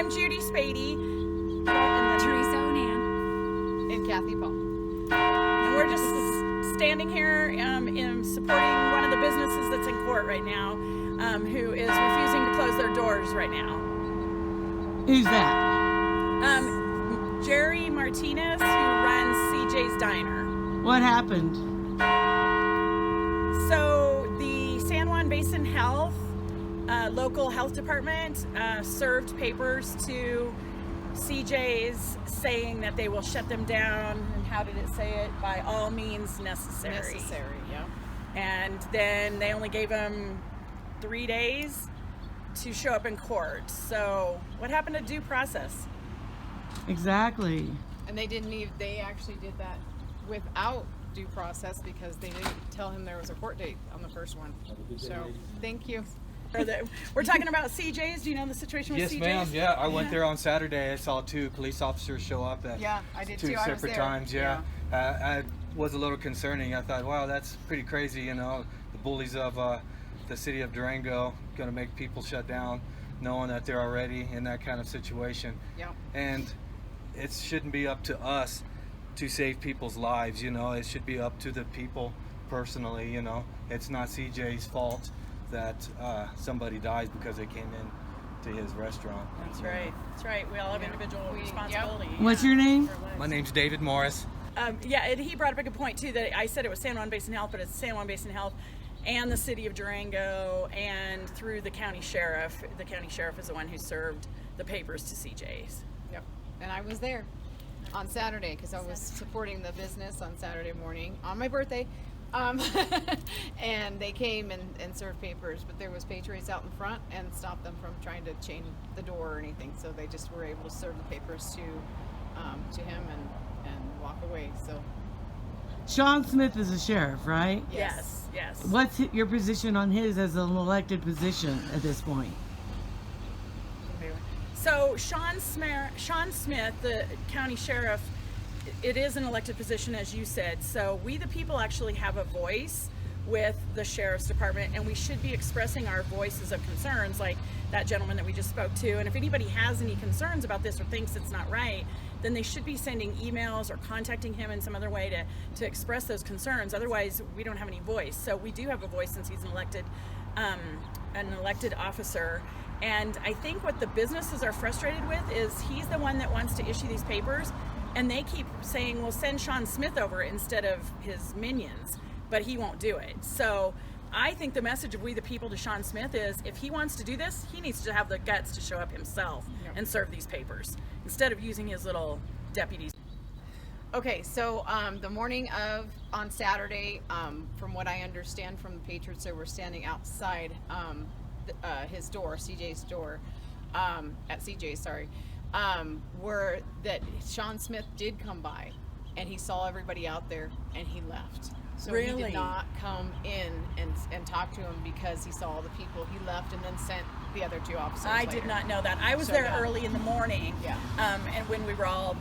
I'm Judy, Spady, and Teresa Onan, and Kathy Paul. And we're just standing here in supporting one of the businesses that's in court right now, who is refusing to close their doors right now. Who's that? Jerry Martinez, who runs CJ's Diner. What happened? So the San Juan Basin Health, local health department, served papers to CJ's saying that they will shut them down, and how did it say it? By all means necessary. Necessary, yeah. And then they only gave them 3 days to show up in court. So what happened to due process? Exactly. And they actually did that without due process because they didn't tell him there was a court date on the first one. So, thank you. We're talking about CJ's. Do you know the situation with CJ's? Yes, ma'am. Yeah, I went there on Saturday. I saw 2 police officers show up at I did 2 too. I was separate there. times. Yeah. I was a little concerning. I thought, wow, that's pretty crazy. You know, the bullies of the city of Durango going to make people shut down, knowing that they're already in that kind of situation. Yeah. And it shouldn't be up to us to save people's lives. You know, it should be up to the people personally. You know, it's not CJ's fault that somebody dies because they came in to his restaurant. That's right. That's right. We all have individual responsibility. Yep. What's your name? My name's David Morris. Yeah, and he brought up a good point too, that I said it was San Juan Basin Health, but it's San Juan Basin Health and the city of Durango and through the county sheriff. The county sheriff is the one who served the papers to CJ's. Yep. And I was there on Saturday because I was supporting the business on Saturday morning on my birthday. And they came and served papers, but there was patriots out in front and stopped them from trying to chain the door or anything. So they just were able to serve the papers to him and walk away. So Sean Smith is a sheriff, right? Yes. What's your position on his as an elected position at this point? So Sean Smith, the county sheriff, it is an elected position, as you said. So we, the people, actually have a voice with the sheriff's department, and we should be expressing our voices of concerns, like that gentleman that we just spoke to. And if anybody has any concerns about this or thinks it's not right, then they should be sending emails or contacting him in some other way to express those concerns. Otherwise, we don't have any voice. So we do have a voice since he's an elected officer. And I think what the businesses are frustrated with is he's the one that wants to issue these papers, and they keep saying, well, send Sean Smith over instead of his minions, but he won't do it. So I think the message of we the people to Sean Smith is, if he wants to do this, he needs to have the guts to show up himself and serve these papers instead of using his little deputies. Okay, so the morning on Saturday, from what I understand from the patriots, they were standing outside his door, CJ's door, at CJ's, sorry, were that Sean Smith did come by and he saw everybody out there and he left. So really? He did not come in and talk to him because he saw all the people. He left and then sent the other 2 officers I later. did not know that. I was there early in the morning, and when we were all,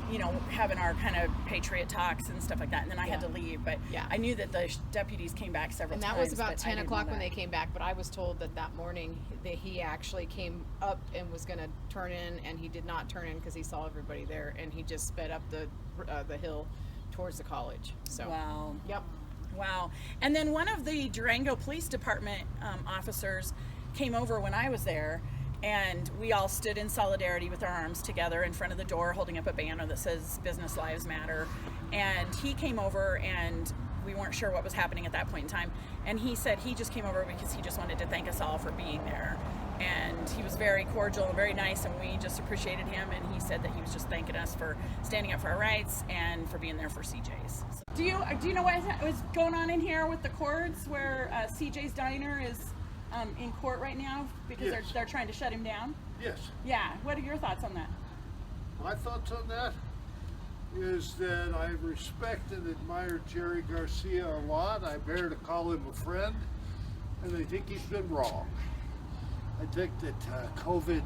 having our kind of patriot talks and stuff like that, and then I had to leave. But I knew that the deputies came back several times. And that was about 10 o'clock when they came back, but I was told that morning that he actually came up and was going to turn in, and he did not turn in because he saw everybody there, and he just sped up the hill towards the college. So. Wow. Yep. Wow. And then one of the Durango Police Department officers came over when I was there, and we all stood in solidarity with our arms together in front of the door holding up a banner that says Business Lives Matter. And he came over, and we weren't sure what was happening at that point in time. And he said he just came over because he just wanted to thank us all for being there. And he was very cordial and very nice, and we just appreciated him. And he said that he was just thanking us for standing up for our rights and for being there for CJ's. Do you know what was going on in here with the courts, where CJ's Diner is in court right now because they're trying to shut him down? Yes. Yeah. What are your thoughts on that? My thoughts on that is that I respect and admire Jerry Garcia a lot. I bear to call him a friend, and I think he's been wrong. I think that COVID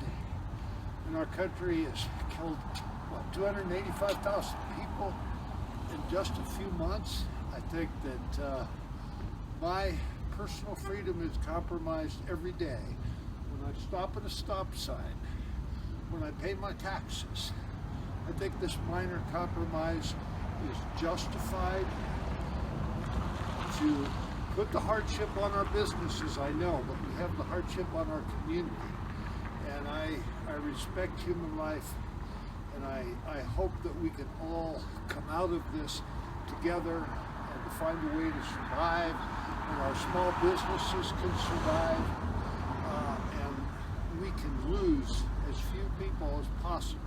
in our country has killed, 285,000 people in just a few months. I think that my personal freedom is compromised every day when I stop at a stop sign when I pay my taxes. I think this minor compromise is justified to put the hardship on our businesses, I know, but we have the hardship on our community. And I respect human life, and I hope that we can all come out of this together and to find a way to survive, and our small businesses can survive, and we can lose as few people as possible.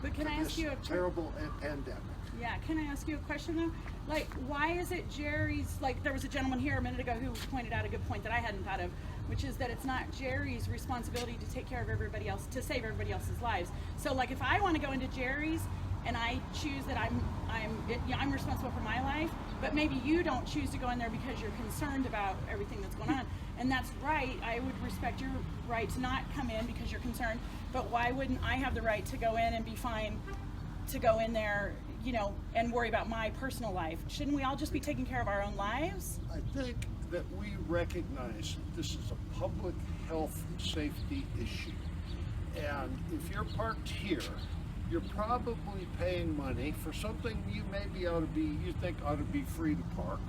But can I ask you a terrible pandemic? Yeah, can I ask you a question though? Like, why is it Jerry's, like there was a gentleman here a minute ago who pointed out a good point that I hadn't thought of, which is that it's not Jerry's responsibility to take care of everybody else, to save everybody else's lives. So like if I want to go into Jerry's and I choose that I'm responsible for my life, but maybe you don't choose to go in there because you're concerned about everything that's going on. And that's right, I would respect your right to not come in because you're concerned, but why wouldn't I have the right to go in and be fine to go in there, you know, and worry about my personal life? Shouldn't we all just be taking care of our own lives? I think that we recognize that this is a public health and safety issue. And if you're parked here, you're probably paying money for something you think ought to be free to park,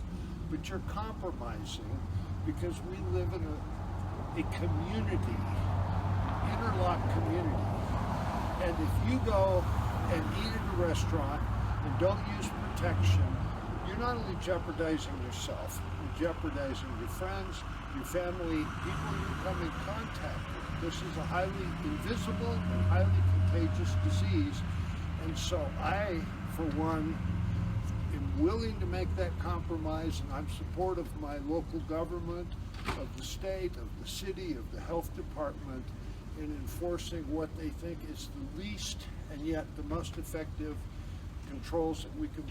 but you're compromising because we live in a community, interlocked community. And if you go and eat at a restaurant and don't use protection, you're not only jeopardizing yourself, you're jeopardizing your friends, your family, people you come in contact with. This is a highly invisible and highly contagious disease. And so I, for one, am willing to make that compromise, and I'm supportive of my local government, of the state, of the city, of the health department, in enforcing what they think is the least and yet the most effective controls that we can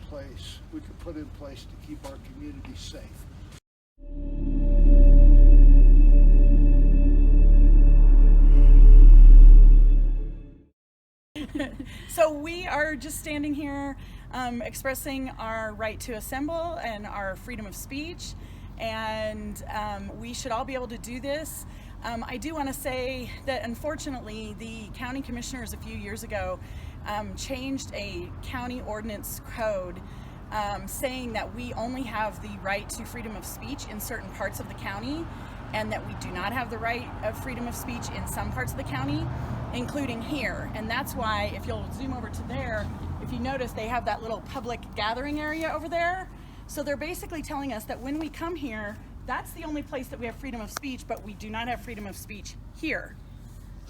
put in place to keep our community safe. So we are just standing here expressing our right to assemble and our freedom of speech, and we should all be able to do this. I do want to say that unfortunately the county commissioners a few years ago changed a county ordinance code saying that we only have the right to freedom of speech in certain parts of the county, and that we do not have the right of freedom of speech in some parts of the county, including here. And that's why, if you'll zoom over to there, if you notice they have that little public gathering area over there. So they're basically telling us that when we come here, that's the only place that we have freedom of speech, but we do not have freedom of speech here.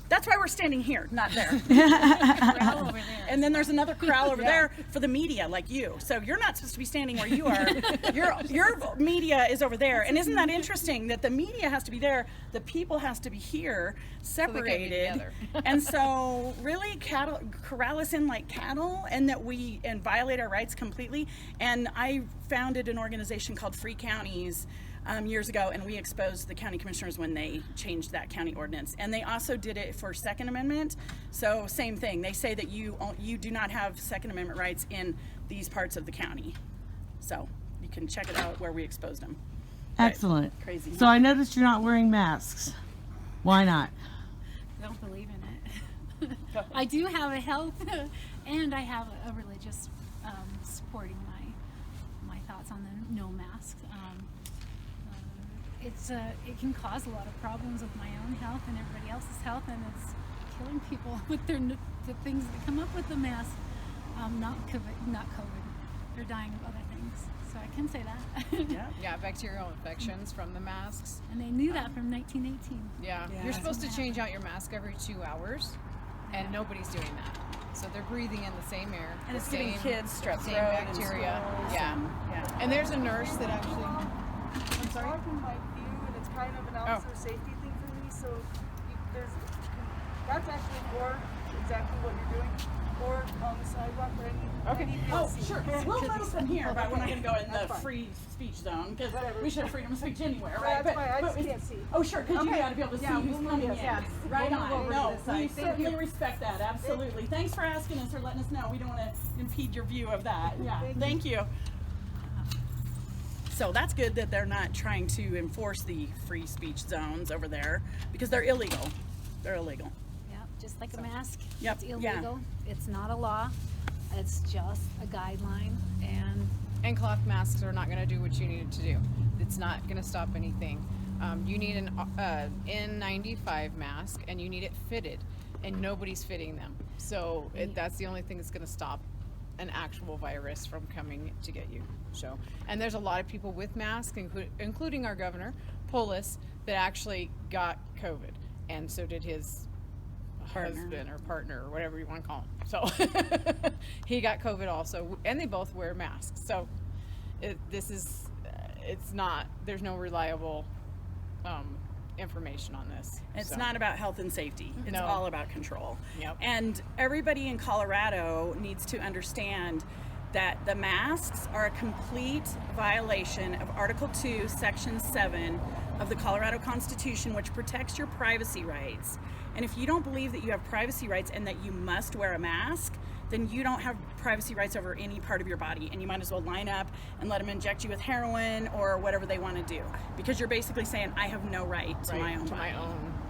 That's why we're standing here, not there. Corral over there. And then there's another corral over there for the media, like you. So you're not supposed to be standing where you are. Your media is over there. And isn't that interesting that the media has to be there, the people has to be here, separated. And so really corral us in like cattle, and that we violate our rights completely. And I founded an organization called Free Counties years ago, and we exposed the county commissioners when they changed that county ordinance. And they also did it for Second Amendment. So same thing. They say that you do not have Second Amendment rights in these parts of the county. So you can check it out where we exposed them. Excellent. But crazy. So I noticed you're not wearing masks. Why not? I don't believe in it. I do have a health and I have a religious supporting my thoughts on the no masks. It can cause a lot of problems with my own health and everybody else's health, and it's killing people with the things that come up with the mask. Not COVID. They're dying of other things. So I can say that. Yeah, bacterial infections from the masks. And they knew that from 1918. Yeah. You're supposed to change out your mask every 2 hours, and nobody's doing that. So they're breathing in the same air. And it's giving kids strep same throat bacteria. and schools. Yeah. And there's a nurse that actually. I'm sorry. From my view, and it's kind of an officer safety thing for me. So that's actually for exactly what you're doing, or on the sidewalk, or any Oh, PLC. sure. We'll move from here, but we're not going to go in the free speech zone, because we should have freedom of speech anywhere, right? That's why I just can't see. Oh, sure, because you got to be able to see who's coming in. Right We'll move on. over to No, this side. we Thank certainly you. respect that. Absolutely. Thanks for asking us, or letting us know. We don't want to impede your view of that. Yeah. Thank you. So that's good that they're not trying to enforce the free speech zones over there, because they're illegal. They're illegal. Yeah. just like a mask. Yep, It's yeah. illegal. It's not a law. It's just a guideline. And cloth masks are not going to do what you need it to do. It's not going to stop anything. You need an N95 mask, and you need it fitted, and nobody's fitting them. So that's the only thing that's going to stop an actual virus from coming to get you. So, and there's a lot of people with masks, including our governor, Polis, that actually got COVID, and so did his husband or partner or whatever you want to call him. So he got COVID also, and they both wear masks. So it's not, there's no reliable information on this. It's So. not about health and safety. It's No. all about control. Yep. And everybody in Colorado needs to understand that the masks are a complete violation of Article 2, Section 7 of the Colorado Constitution, which protects your privacy rights. And if you don't believe that you have privacy rights and that you must wear a mask, then you don't have privacy rights over any part of your body, and you might as well line up and let them inject you with heroin or whatever they want to do, because you're basically saying, I have no right to my own body.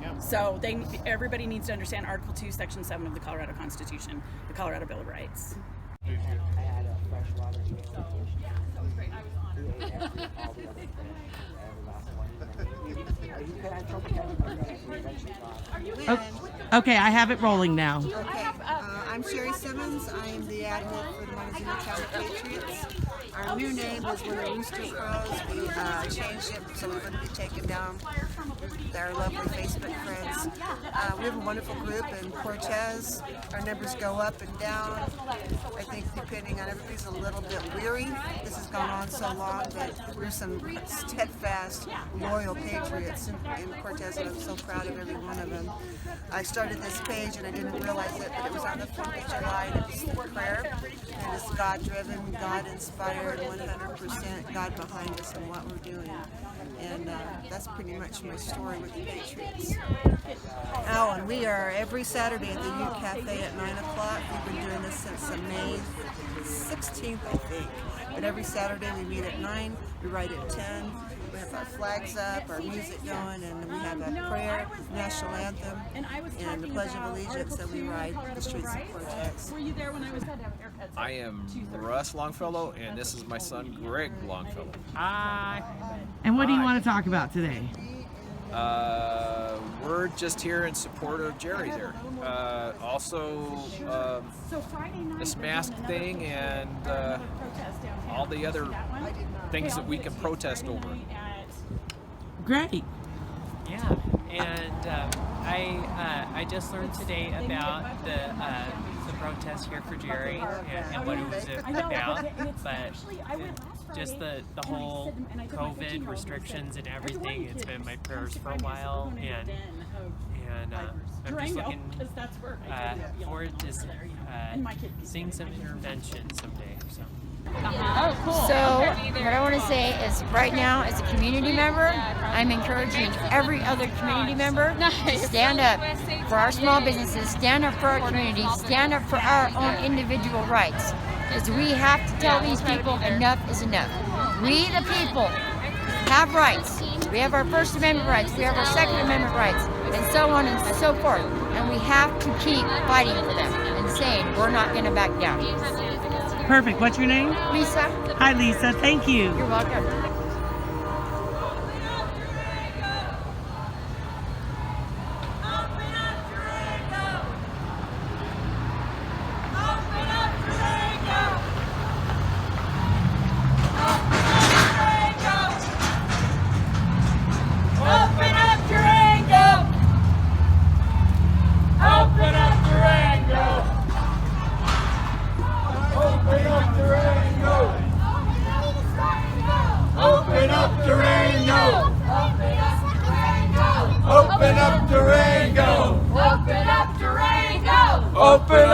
Yep. So everybody needs to understand Article 2, Section 7 of the Colorado Constitution, the Colorado Bill of Rights. I had a freshwater Okay, I have it rolling now. Okay, I'm Sherry Simmons. I am the advocate for the Montezuma County Patriots. Our new name is When the Rooster Crows. We changed it so we wouldn't be taken down with our lovely Facebook friends. We have a wonderful group in Cortez. Our numbers go up and down. I think depending on, everybody's a little bit weary. This has gone on so long, but we're some steadfast, loyal patriots in Cortez, and I'm so proud of every one of them. I started this page and I didn't realize it, but it was on the 4th of July, and it's prayer, and it's God-driven, God-inspired, 100% God behind us and what we're doing. And that's pretty much my story with the Patriots. Oh, and we are every Saturday at the U Cafe at 9 o'clock. We've been doing this since May 16th, I think. But every Saturday we meet at 9, we write at 10. We have our flags up, our music going, and we have a prayer, national anthem, and the Pledge of Allegiance that we ride the streets of Cortez. Were you there when I was had to have haircuts? I am Russ Longfellow, and this is my son Greg Longfellow. And what do you want to talk about today? We're just here in support of Jerry there. Also, this mask thing and all the other things that we can protest over. Great. Yeah, and I just learned today about the protest here for Jerry and what it was about, but just the whole COVID restrictions and everything. It's been my prayers for a while, and I'm just looking forward to seeing some intervention someday. So. So what I want to say is, right now, as a community member, I'm encouraging every other community member to stand up for our small businesses, stand up for our community, stand up for our own individual rights. Because we have to tell these people enough is enough. We, the people, have rights. We have our First Amendment rights, we have our Second Amendment rights, and so on and so forth. And we have to keep fighting for them and saying we're not going to back down. Perfect. What's your name? Lisa. Hi, Lisa. Thank you. You're welcome. Open up Durango! Open up Durango! Open up Durango! Open